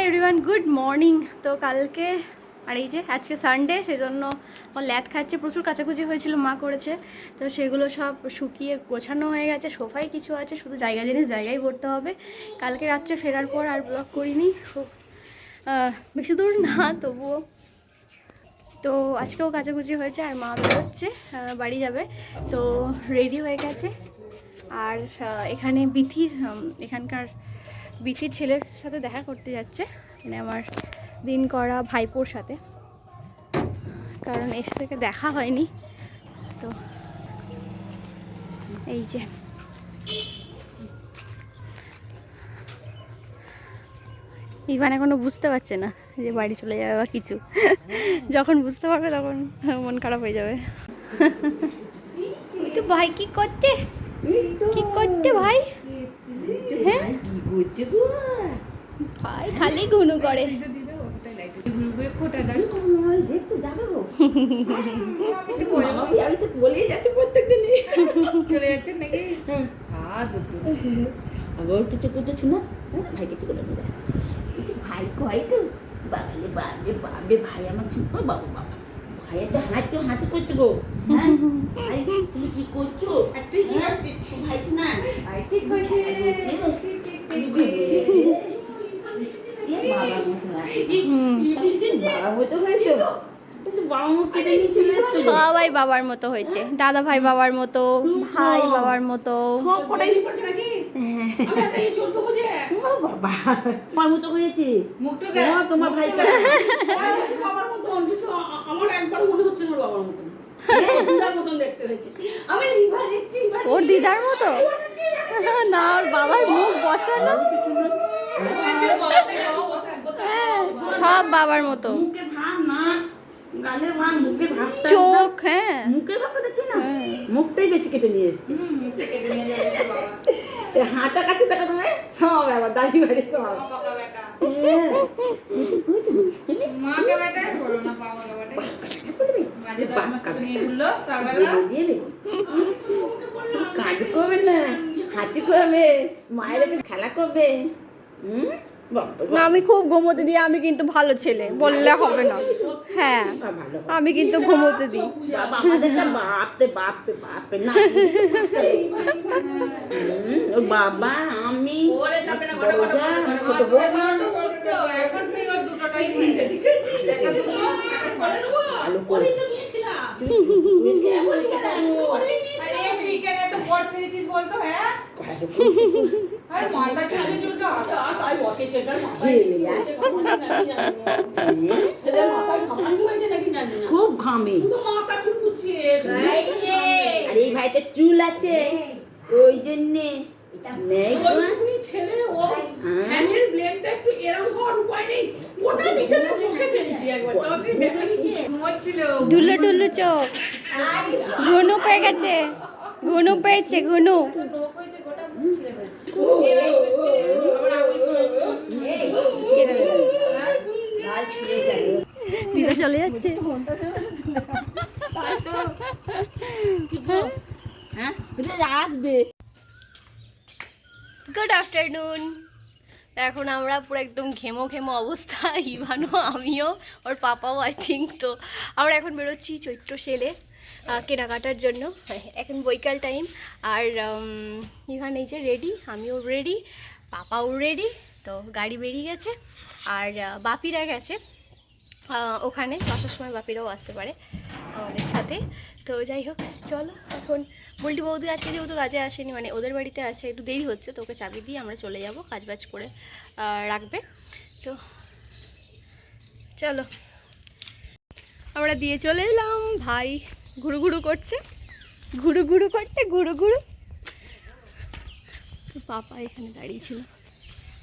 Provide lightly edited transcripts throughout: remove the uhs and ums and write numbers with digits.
Everyone, good morning. তো কালকে আর এই যে আজকে সানডে, সেজন্য আমার ল্যাদ খাচ্ছে। প্রচুর কাচাকুচি হয়েছিল, মা করেছে। তো সেগুলো সব শুকিয়ে গোছানো হয়ে গেছে। সোফায় কিছু আছে, শুধু জিনিস জায়গায় করতে হবে। কালকে রাত্রে ফেরার পর আর ব্লগ করিনি, খুব বেশি দূর না তবুও। তো আজকেও কাচাকুচি হয়েছে আর মা বেরোচ্ছে, বাড়ি যাবে। তো রেডি হয়ে গেছে। আর এখানে এখানকার বিথির ছেলের সাথে দেখা করতে যাচ্ছে, মানে আমার দিন করা ভাইপোর সাথে, কারণ এর সাথে দেখা হয়নি। তো এই যে ইভান এখনো বুঝতে পারছে না যে বাড়ি চলে যাবে বা কিছু। যখন বুঝতে পারবে তখন মন খারাপ হয়ে যাবে। তো ভাই কি করতে ভাই? হ্যাঁ ভাই খালি গুনু করে। ভাই কয় তো বাবালে বাবে বাবে ভাই আমার ছোট বাবা বাবা ভাই একটা হাতে করছো গো। হ্যাঁ ভাই তুমি কি করছো? ভাই না ভাই ঠিক করছে। সবাই বাবার মতো হয়েছে, দাদা ভাই বাবার মতো, ভাই বাবার মতো। তোমার মতো হয়েছে তোমার ভাই। আমার একবারও মনে হচ্ছে না বাবার মতন, মতন দেখতে হয়েছে। আমি ওর দিদার মতো না, ওর বাবার মুখ বসানো, সব বাবার মতো। চোখ, হ্যাঁ মুখের ভাবটা দেখছি না, মুখটাই বেশি কেটে নিয়ে এসছি। হাঁটা কাছে দেখা তুমি সব আবার দাড়ি বাড়ি সব কাজ করবে না, হাঁচি করবে, মায়ের খেলা করবে। আমি খুব ঘুমোতে দিই, আমি কিন্তু ভালো ছেলে বললে হবে না। হ্যাঁ আমি কিন্তু ঘুমোতে দিই। বাপরে বাপরে বাপরে না বাবা, আমি ছোট বউ ভালো করে খুব ঘামে। আর এই ভাইতে চুল আছে ওই জন্যে ঢুলো ঢুলো চোখ, ঘুনু পেয়ে গেছে, ঘুনু পেয়েছে, ঘুনু। দিদা চলে যাচ্ছে। আসবে। Good afternoon. এখন আমরা পুরো একদম ঘেমো অবস্থা, ইভানও, আমিও, ওর পাপাও আই থিঙ্ক। তো আমরা এখন বেরোচ্ছি চৈত্র সেলে কেনাকাটার জন্য। এখন বৈকাল টাইম। আর ইভান এই যে রেডি, আমিও রেডি, পাপাও রেডি। তো গাড়ি বেরিয়ে গেছে আর বাপিরা গেছে ওখানে। 10টার সময় বাপিরাও আসতে পারে আমাদের সাথে। তো যাই হোক, চলো এখন বল্টি বৌদি আজকে যেহেতু কাজে আসেনি, মানে ওদের বাড়িতে আছে, একটু দেরি হচ্ছে, তো ওকে চাবি দিয়ে আমরা চলে যাব, কাজবাজ করে রাখবে। তো চলো আমরা দিয়ে চলে এলাম। ভাই ঘুরু ঘুরু করছে, ঘুরু ঘুরু। তো পাপা এখানে দাঁড়িয়ে ছিল।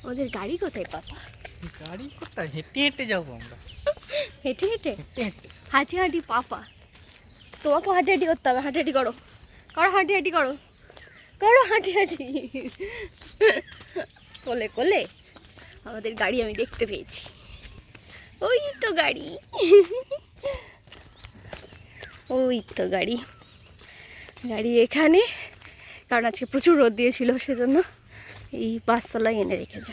ওদের গাড়ি কোথায় পাপা? গাড়ি কোথায়? হেঁটে হেঁটে যাবো আমরা। হেঁটে হাঁটি পাপা। তোমাকেও হাঁটি করতে হবে, হাঁটি করো, হাঁটি। কোলে আমাদের গাড়ি আমি দেখতে পেয়েছি, ওই তো গাড়ি, গাড়ি এখানে। কারণ আজকে প্রচুর রোদ দিয়েছিল, সেজন্য এই 5 তলায় এনে রেখেছে।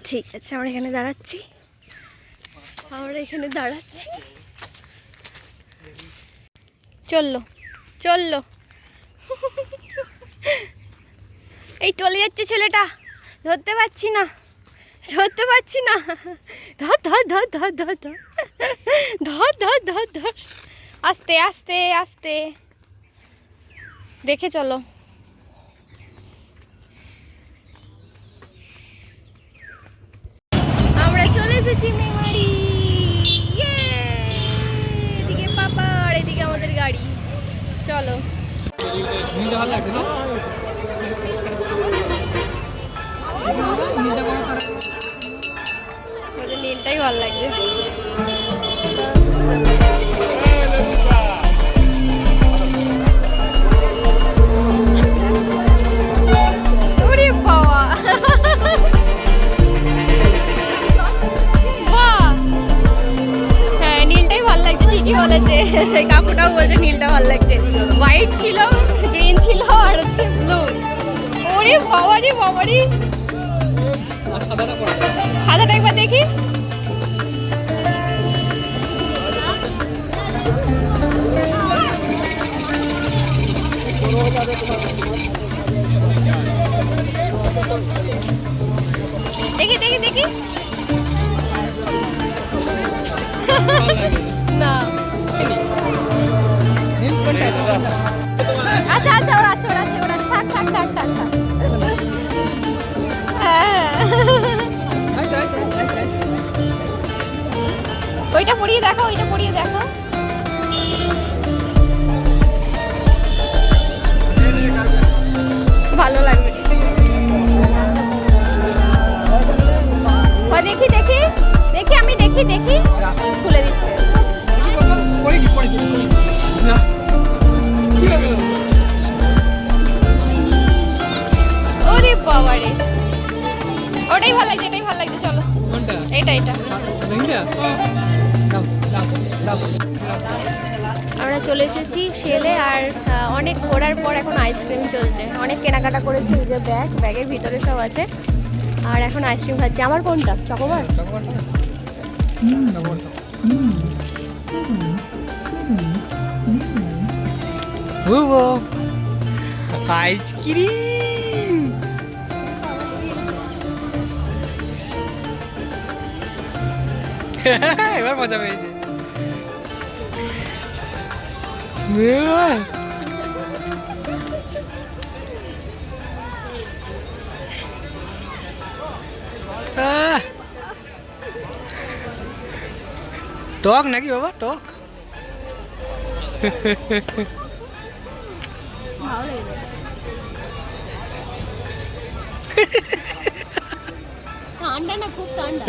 ঠিক আছে, আমরা এখানে দাঁড়াচ্ছি। চললো চললো। এই চলে যাচ্ছে ছেলেটা, ধরতে পারছি না। ধর ধর ধর ধর ধর ধর ধর ধর ধর ধর। আস্তে আস্তে আস্তে দেখে চলো। আমরা চলে এসেছি মেমারি। এদিকে পাপা আর এদিকে আমাদের গাড়ি। চলো। ভালো লাগছে না? ওদের নীলটাই ভালো লাগছে। ওরে বাবা, বাহ, হ্যাঁ নীলটাই ভালো লাগছে, ঠিকই বলেছে কাকুটাও বলছে নীলটা ভালো লাগছে। হোয়াইট ছিল, গ্রিন ছিল আর হচ্ছে ব্লু। ওরে বাবারি বাবারি, সাদাটা একবার দেখি। দেখি দেখি দেখি না, আচ্ছা আচ্ছা ওরা আছে ওরা আছে ওরা আছে। থাক থাক থাক থাক থাক। হ্যাঁ ওইটা পরিয়ে দেখো, ওইটা পরিয়ে দেখো। ভালো লাগবে। দেখি দেখি দেখি আমি দেখি দেখি খুলে দিচ্ছে। ওরে বাবারে, ওটাই ভালো লাগছে, এটাই ভালো লাগছে। চলো এইটা এইটা। আমরা চলে এসেছি শেলে। আর অনেক ঘোরার পর এখন আইসক্রিম চলছে। অনেক কেনাকাটা করেছি, এই যে ব্যাগের ভিতরে সব আছে। আর এখন আইসক্রিম খাচ্ছি। আমার কোনটা? চকোবার। আইসক্রিম এবার মজা পেয়েছে। টক নাকি বাবা? টক ঠান্ডা না, খুব ঠান্ডা।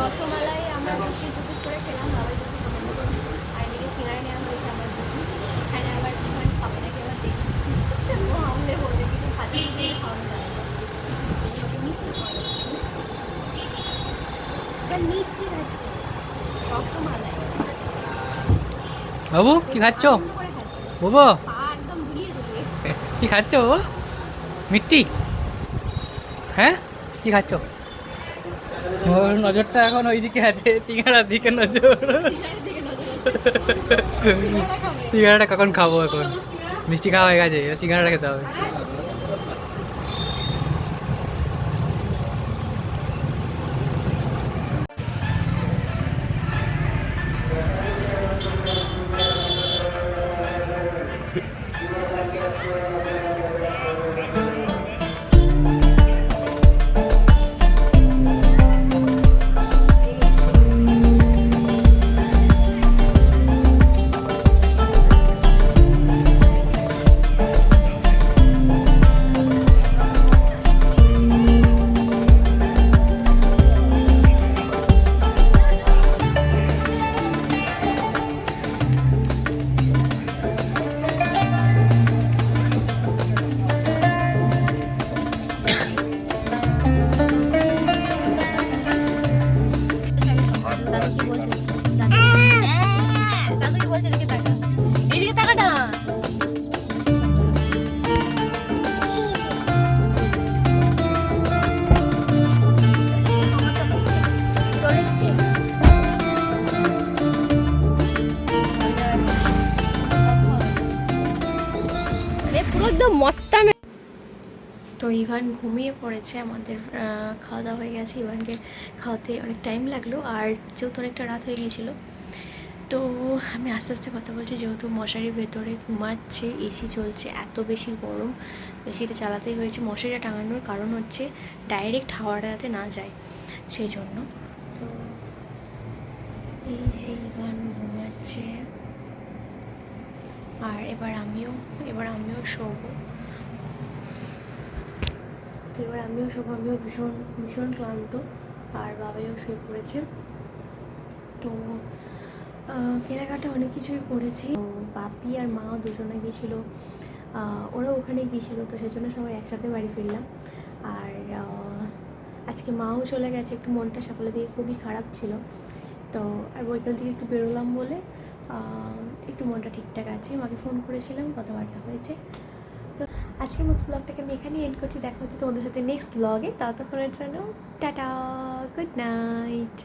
রসমালাই আমরা হচ্ছে দুপুর করে খেলাম, বাবার জন্য আর এদিকে সিঙ্গারা নেওয়া হয়েছে আমার জন্য। এখানে আবার পাপাটাকে আবার দেখি ও আমলে বলবে কিছু খাতে দিয়ে খাওয়ানো যাবে মিষ্টি মিষ্টি খাচ্ছে রসমালাই। বাবু কি খাচ্ছ? বাবু একদম ভুলিয়ে দেবে। কি খাচ্ছ বাবু? মিষ্টি? হ্যাঁ কি খাচ্ছ? ওর নজরটা এখন ওইদিকে আছে, সিঙ্গারার দিকে নজর। সিঙ্গারাটা কখন খাবো? এখন মিষ্টি খাওয়া হয়ে গেছে, সিঙ্গারাটা খেতে হবে। মস্তান। তো ইভান ঘুমিয়ে পড়েছে, আমাদের খাওয়া দাওয়া হয়ে গেছে, ইভানকে খাওয়াতে অনেক টাইম লাগলো, আর যেহেতু অনেকটা রাত হয়ে গিয়েছিলো তো আমি আস্তে আস্তে কথা বলছি, যেহেতু মশারির ভেতরে ঘুমাচ্ছে, এসি চলছে, এত বেশি গরম, তো এসিটা চালাতেই হয়েছে। মশারিটা টাঙানোর কারণ হচ্ছে ডাইরেক্ট হাওয়াটা যাতে না যায় সেই জন্য। তো এই যে ইভান ঘুমাচ্ছে, আর এবার আমিও শোবো। তো এবার আমিও ভীষণ ভীষণ ক্লান্ত, আর বাবাইও শুয়ে পড়েছে। তো কেনাকাটা অনেক কিছুই করেছি। বাপি আর মা দুজনে গিয়েছিলো, ওরা ওখানে গিয়েছিলো, তো সেই জন্য সবাই একসাথে বাড়ি ফিরলাম। আর আজকে মাও চলে গেছে, একটু মনটা সকালে দিয়ে খুবই খারাপ ছিল, তো আর বৈকাল থেকে একটু বেরোলাম বলে একটু মনটা ঠিকঠাক আছে। মাকে ফোন করেছিলাম, কথাবার্তা হয়েছে। তো আজকের মতো ব্লগটাকে আমি এখানেই এন্ড করছি। দেখা হচ্ছে তোমাদের সাথে নেক্সট ব্লগে, ততক্ষণের জন্য টাটা, গুড নাইট।